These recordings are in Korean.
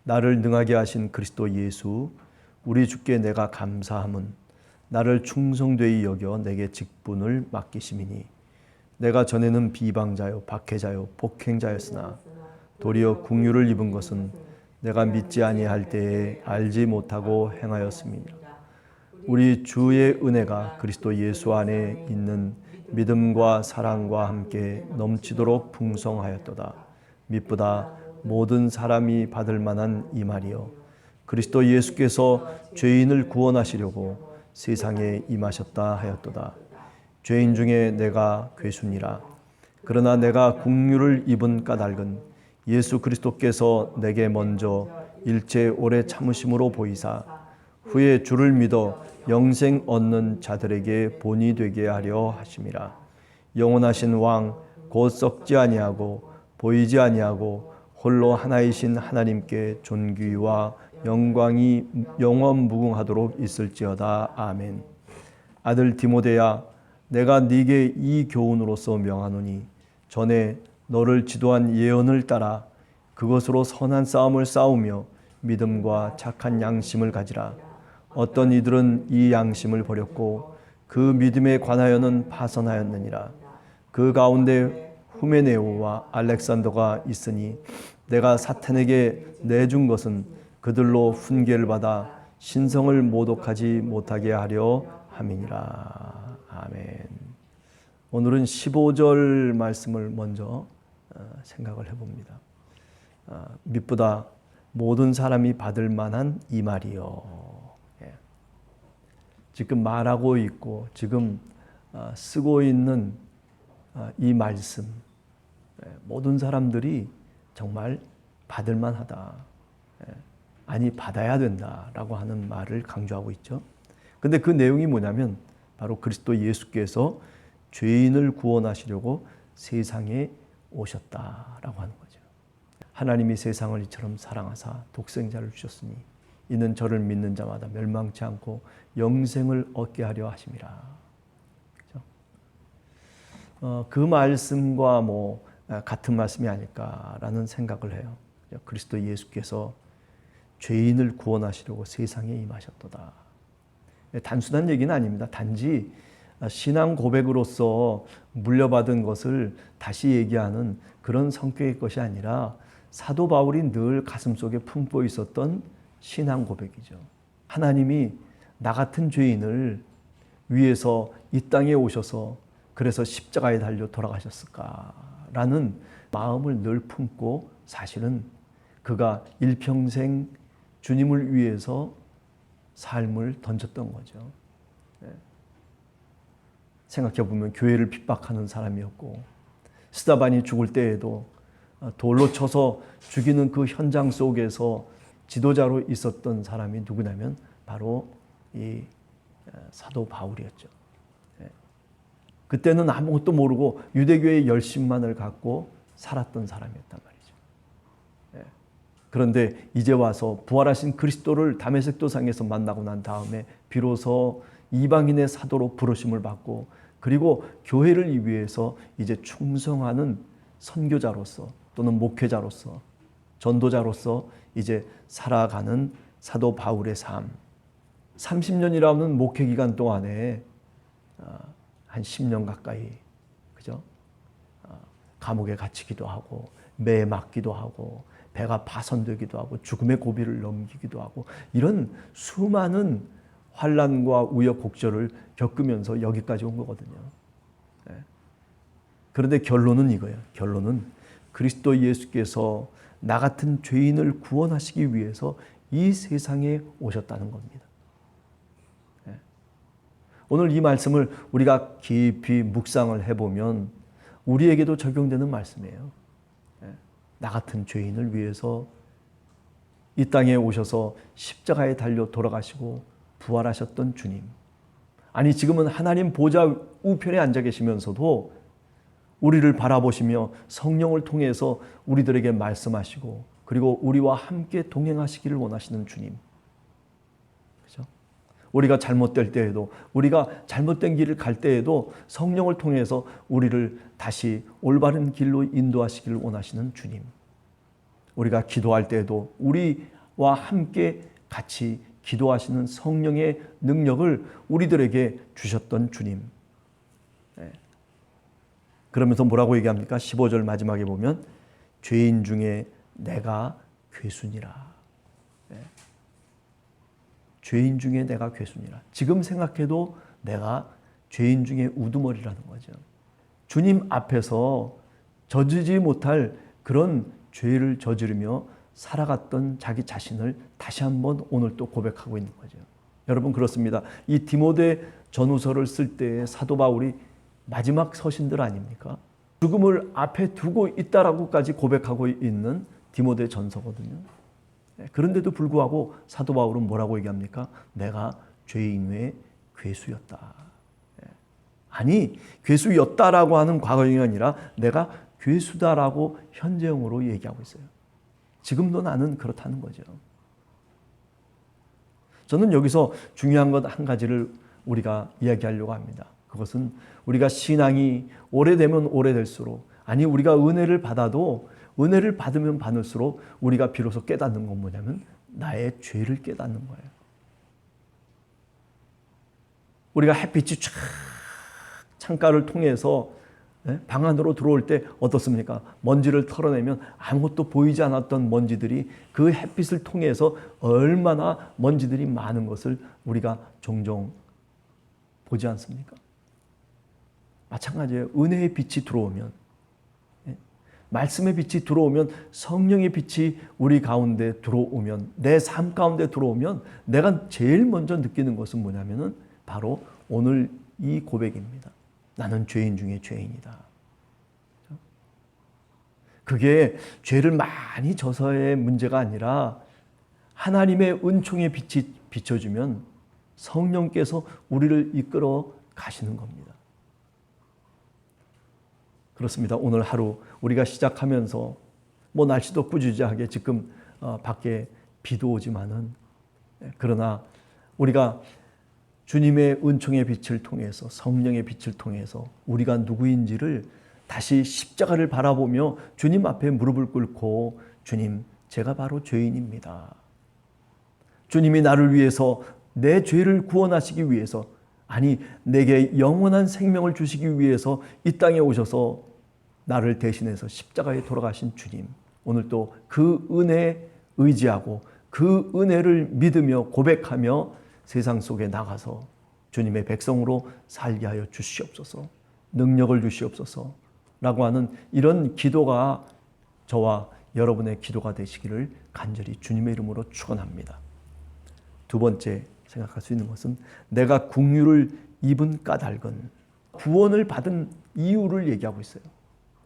나를 능하게 하신 그리스도 예수 우리 주께 내가 감사함은 나를 충성되이 여겨 내게 직분을 맡기심이니 내가 전에는 비방자요 박해자요 폭행자였으나 도리어 긍휼을 입은 것은 내가 믿지 아니할 때에 알지 못하고 행하였음이니라. 우리 주의 은혜가 그리스도 예수 안에 있는 믿음과 사랑과 함께 넘치도록 풍성하였도다. 미쁘다 모든 사람이 받을 만한 이 말이요 그리스도 예수께서 죄인을 구원하시려고 세상에 임하셨다 하였도다. 죄인 중에 내가 괴순이라. 그러나 내가 긍휼을 입은 까닭은 예수 그리스도께서 내게 먼저 일체 오래 참으심으로 보이사 후에 주를 믿어 영생 얻는 자들에게 본이 되게 하려 하심이라. 영원하신 왕 곧 썩지 아니하고 보이지 아니하고 홀로 하나이신 하나님께 존귀와 영광이 영원 무궁하도록 있을지어다. 아멘. 아들 디모데야, 내가 네게 이 교훈으로서 명하노니 전에 너를 지도한 예언을 따라 그것으로 선한 싸움을 싸우며 믿음과 착한 양심을 가지라. 어떤 이들은 이 양심을 버렸고 그 믿음에 관하여는 파선하였느니라. 그 가운데 후메네오와 알렉산더가 있으니 내가 사탄에게 내준 것은 그들로 훈계를 받아 신성을 모독하지 못하게 하려 함이니라. 아멘. 오늘은 15절 말씀을 먼저 생각을 해봅니다. 미쁘다 모든 사람이 받을 만한 이 말이요. 지금 말하고 있고 지금 쓰고 있는 이 말씀 모든 사람들이 정말 받을 만하다. 아니 받아야 된다라고 하는 말을 강조하고 있죠. 근데 그 내용이 뭐냐면 바로 그리스도 예수께서 죄인을 구원하시려고 세상에 오셨다라고 하는 거죠. 하나님이 세상을 이처럼 사랑하사 독생자를 주셨으니 이는 저를 믿는 자마다 멸망치 않고 영생을 얻게 하려 하심이라. 그렇죠? 그 말씀과 같은 말씀이 아닐까라는 생각을 해요. 그리스도 예수께서 죄인을 구원하시려고 세상에 임하셨도다. 단순한 얘기는 아닙니다. 단지 신앙 고백으로서 물려받은 것을 다시 얘기하는 그런 성격의 것이 아니라 사도 바울이 늘 가슴속에 품고 있었던 신앙 고백이죠. 하나님이 나 같은 죄인을 위해서 이 땅에 오셔서 그래서 십자가에 달려 돌아가셨을까라는 마음을 늘 품고 사실은 그가 일평생 주님을 위해서 삶을 던졌던 거죠. 생각해보면 교회를 핍박하는 사람이었고 스데반이 죽을 때에도 돌로 쳐서 죽이는 그 현장 속에서 지도자로 있었던 사람이 누구냐면 바로 이 사도 바울이었죠. 그때는 아무것도 모르고 유대교의 열심만을 갖고 살았던 사람이었단 말이죠. 그런데 이제 와서 부활하신 그리스도를 다메섹 도상에서 만나고 난 다음에 비로소 이방인의 사도로 부르심을 받고 그리고 교회를 위해서 이제 충성하는 선교자로서 또는 목회자로서 전도자로서 이제 살아가는 사도 바울의 삶. 30년이라는 목회 기간 동안에 한 10년 가까이 그죠? 감옥에 갇히기도 하고 매에 맞기도 하고 배가 파손되기도 하고 죽음의 고비를 넘기기도 하고 이런 수많은 환난과 우여곡절을 겪으면서 여기까지 온 거거든요. 그런데 결론은 이거예요. 결론은 그리스도 예수께서 나 같은 죄인을 구원하시기 위해서 이 세상에 오셨다는 겁니다. 오늘 이 말씀을 우리가 깊이 묵상을 해보면 우리에게도 적용되는 말씀이에요. 나 같은 죄인을 위해서 이 땅에 오셔서 십자가에 달려 돌아가시고 부활하셨던 주님. 아니 지금은 하나님 보좌 우편에 앉아 계시면서도 우리를 바라보시며 성령을 통해서 우리들에게 말씀하시고 그리고 우리와 함께 동행하시기를 원하시는 주님. 그렇죠? 우리가 잘못될 때에도 우리가 잘못된 길을 갈 때에도 성령을 통해서 우리를 다시 올바른 길로 인도하시기를 원하시는 주님. 우리가 기도할 때에도 우리 주님과 함께 같이 기도하시는 성령의 능력을 우리들에게 주셨던 주님. 그러면서 뭐라고 얘기합니까? 15절 마지막에 보면 죄인 중에 내가 괴순이라. 죄인 중에 내가 괴순이라. 지금 생각해도 내가 죄인 중에 우두머리라는 거죠. 주님 앞에서 저지르지 못할 그런 죄를 저지르며 살아갔던 자기 자신을 다시 한번 오늘 또 고백하고 있는 거죠. 여러분 그렇습니다. 이 디모데 전후서를 쓸 때 사도 바울이 마지막 서신들 아닙니까? 죽음을 앞에 두고 있다라고까지 고백하고 있는 디모데 전서거든요. 그런데도 불구하고 사도 바울은 뭐라고 얘기합니까? 내가 죄인 외에 괴수였다. 아니, 괴수였다라고 하는 과거형이 아니라 내가 괴수다라고 현재형으로 얘기하고 있어요. 지금도 나는 그렇다는 거죠. 저는 여기서 중요한 것 한 가지를 우리가 이야기하려고 합니다. 그것은 우리가 신앙이 오래되면 오래될수록, 아니 우리가 은혜를 받아도 은혜를 받으면 받을수록 우리가 비로소 깨닫는 건 뭐냐면 나의 죄를 깨닫는 거예요. 우리가 햇빛이 쫙 창가를 통해서 방 안으로 들어올 때 어떻습니까? 먼지를 털어내면 아무것도 보이지 않았던 먼지들이 그 햇빛을 통해서 얼마나 먼지들이 많은 것을 우리가 종종 보지 않습니까? 마찬가지예요. 은혜의 빛이 들어오면, 말씀의 빛이 들어오면, 성령의 빛이 우리 가운데 들어오면, 내 삶 가운데 들어오면 내가 제일 먼저 느끼는 것은 뭐냐면은 바로 오늘 이 고백입니다. 나는 죄인 중에 죄인이다. 그게 죄를 많이 져서의 문제가 아니라 하나님의 은총의 빛이 비춰주면 성령께서 우리를 이끌어 가시는 겁니다. 그렇습니다. 오늘 하루 우리가 시작하면서 날씨도 꾸짖하게 지금 밖에 비도 오지만은, 그러나 우리가 주님의 은총의 빛을 통해서, 성령의 빛을 통해서 우리가 누구인지를 다시 십자가를 바라보며 주님 앞에 무릎을 꿇고, 주님, 제가 바로 죄인입니다. 주님이 나를 위해서, 내 죄를 구원하시기 위해서, 아니 내게 영원한 생명을 주시기 위해서 이 땅에 오셔서 나를 대신해서 십자가에 돌아가신 주님, 오늘 또 그 은혜에 의지하고 그 은혜를 믿으며 고백하며 세상 속에 나가서 주님의 백성으로 살게 하여 주시옵소서, 능력을 주시옵소서 라고 하는 이런 기도가 저와 여러분의 기도가 되시기를 간절히 주님의 이름으로 축원합니다. 두 번째 생각할 수 있는 것은 내가 긍휼을 입은 까닭은, 구원을 받은 이유를 얘기하고 있어요.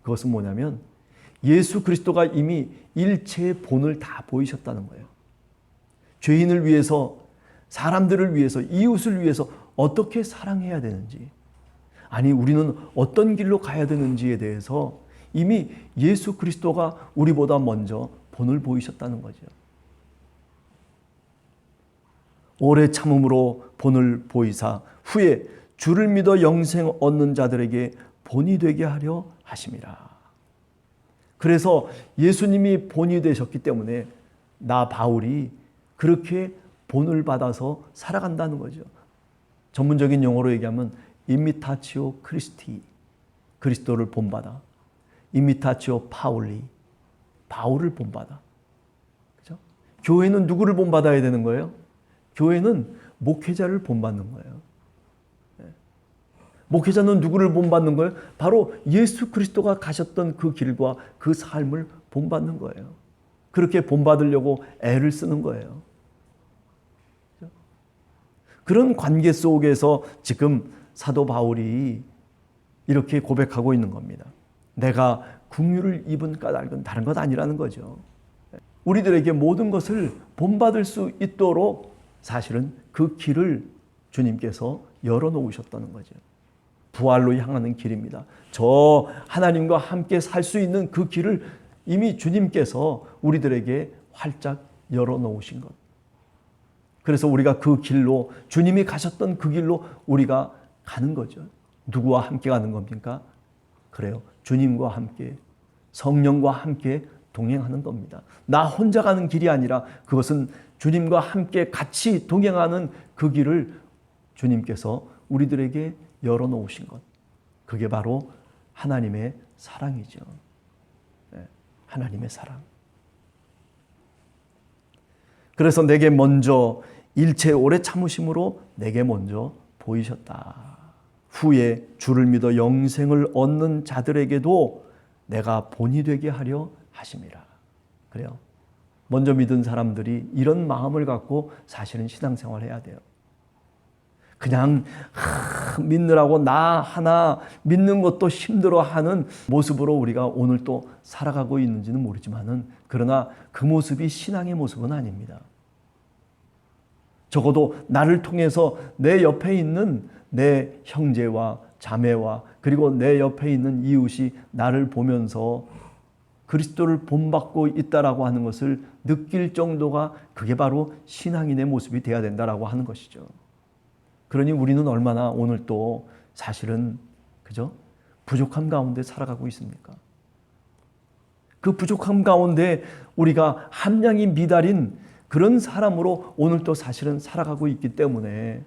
그것은 뭐냐면 예수 그리스도가 이미 일체의 본을 다 보이셨다는 거예요. 죄인을 위해서, 사람들을 위해서, 이웃을 위해서 어떻게 사랑해야 되는지, 아니 우리는 어떤 길로 가야 되는지에 대해서 이미 예수 그리스도가 우리보다 먼저 본을 보이셨다는 거죠. 오래 참음으로 본을 보이사 후에 주를 믿어 영생 얻는 자들에게 본이 되게 하려 하심이라. 그래서 예수님이 본이 되셨기 때문에 나 바울이 그렇게 본을 받아서 살아간다는 거죠. 전문적인 용어로 얘기하면 imitatio Christi, 그리스도를 본받아. imitatio Pauli, 바울을 본받아. 그죠? 교회는 누구를 본받아야 되는 거예요? 교회는 목회자를 본받는 거예요. 목회자는 누구를 본받는 거예요? 바로 예수 그리스도가 가셨던 그 길과 그 삶을 본받는 거예요. 그렇게 본받으려고 애를 쓰는 거예요. 그런 관계 속에서 지금 사도 바울이 이렇게 고백하고 있는 겁니다. 내가 긍휼을 입은 까닭은 다른 것 아니라는 거죠. 우리들에게 모든 것을 본받을 수 있도록 사실은 그 길을 주님께서 열어놓으셨다는 거죠. 부활로 향하는 길입니다. 저 하나님과 함께 살 수 있는 그 길을 이미 주님께서 우리들에게 활짝 열어놓으신 것. 그래서 우리가 그 길로, 주님이 가셨던 그 길로 우리가 가는 거죠. 누구와 함께 가는 겁니까? 그래요. 주님과 함께, 성령과 함께 동행하는 겁니다. 나 혼자 가는 길이 아니라 그것은 주님과 함께 같이 동행하는 그 길을 주님께서 우리들에게 열어놓으신 것. 그게 바로 하나님의 사랑이죠. 하나님의 사랑. 그래서 내게 먼저 일체 오래 참으심으로 내게 먼저 보이셨다. 후에 주를 믿어 영생을 얻는 자들에게도 내가 본이 되게 하려 하심이라. 그래요. 먼저 믿은 사람들이 이런 마음을 갖고 사실은 신앙생활을 해야 돼요. 그냥 믿느라고 나 하나 믿는 것도 힘들어하는 모습으로 우리가 오늘 또 살아가고 있는지는 모르지만은 그러나 그 모습이 신앙의 모습은 아닙니다. 적어도 나를 통해서 내 옆에 있는 내 형제와 자매와 그리고 내 옆에 있는 이웃이 나를 보면서 그리스도를 본받고 있다라고 하는 것을 느낄 정도가 그게 바로 신앙인의 모습이 되어야 된다라고 하는 것이죠. 그러니 우리는 얼마나 오늘 또 사실은 그죠? 부족함 가운데 살아가고 있습니까? 그 부족함 가운데 우리가 함량이 미달인 그런 사람으로 오늘 또 사실은 살아가고 있기 때문에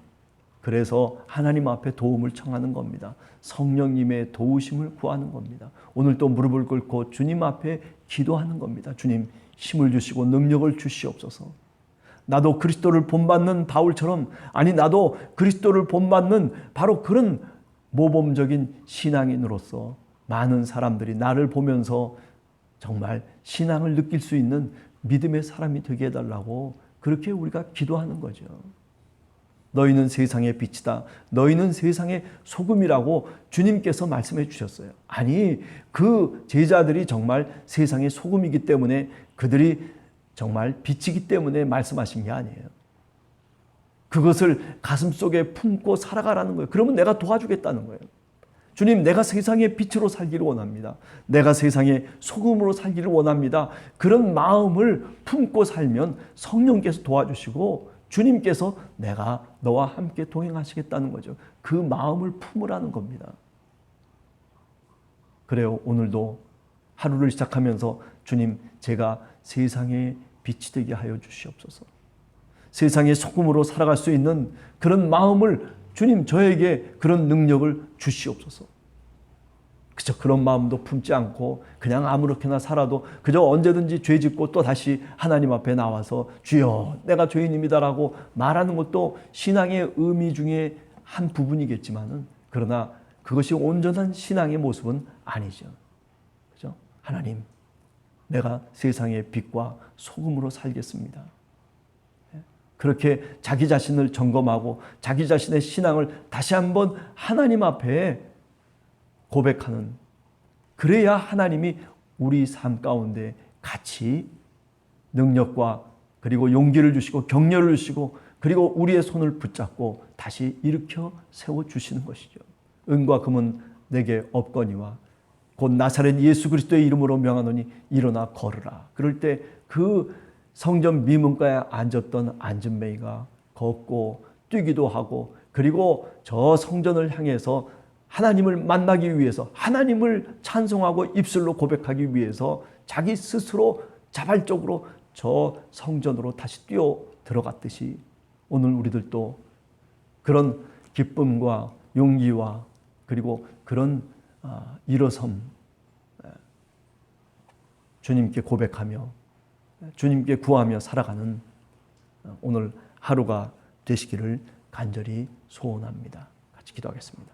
그래서 하나님 앞에 도움을 청하는 겁니다. 성령님의 도우심을 구하는 겁니다. 오늘 또 무릎을 꿇고 주님 앞에 기도하는 겁니다. 주님 힘을 주시고 능력을 주시옵소서. 나도 그리스도를 본받는 바울처럼 아니 나도 그리스도를 본받는 바로 그런 모범적인 신앙인으로서 많은 사람들이 나를 보면서 정말 신앙을 느낄 수 있는 믿음의 사람이 되게 해달라고 그렇게 우리가 기도하는 거죠. 너희는 세상의 빛이다. 너희는 세상의 소금이라고 주님께서 말씀해 주셨어요. 아니 그 제자들이 정말 세상의 소금이기 때문에 그들이 정말 빛이기 때문에 말씀하신 게 아니에요. 그것을 가슴속에 품고 살아가라는 거예요. 그러면 내가 도와주겠다는 거예요. 주님, 내가 세상의 빛으로 살기를 원합니다. 내가 세상의 소금으로 살기를 원합니다. 그런 마음을 품고 살면 성령께서 도와주시고 주님께서 내가 너와 함께 동행하시겠다는 거죠. 그 마음을 품으라는 겁니다. 그래요. 오늘도 하루를 시작하면서 주님, 제가 세상의 빛이 되게 하여 주시옵소서. 세상의 소금으로 살아갈 수 있는 그런 마음을 주님 저에게 그런 능력을 주시옵소서. 그저 그런 마음도 품지 않고 그냥 아무렇게나 살아도 그저 언제든지 죄 짓고 또 다시 하나님 앞에 나와서 주여 내가 죄인입니다라고 말하는 것도 신앙의 의미 중에 한 부분이겠지만은 그러나 그것이 온전한 신앙의 모습은 아니죠. 그죠? 하나님, 내가 세상의 빛과 소금으로 살겠습니다. 그렇게 자기 자신을 점검하고 자기 자신의 신앙을 다시 한번 하나님 앞에 고백하는, 그래야 하나님이 우리 삶 가운데 같이 능력과 그리고 용기를 주시고 격려를 주시고 그리고 우리의 손을 붙잡고 다시 일으켜 세워주시는 것이죠. 은과 금은 내게 없거니와 곧 나사렛 예수 그리스도의 이름으로 명하노니 일어나 걸으라. 그럴 때 그 성전 미문가에 앉았던 안전뱅이가 걷고 뛰기도 하고 그리고 저 성전을 향해서 하나님을 만나기 위해서 하나님을 찬송하고 입술로 고백하기 위해서 자기 스스로 자발적으로 저 성전으로 다시 뛰어 들어갔듯이 오늘 우리들도 그런 기쁨과 용기와 그리고 그런 일어섬 주님께 고백하며 주님께 구하며 살아가는 오늘 하루가 되시기를 간절히 소원합니다. 같이 기도하겠습니다.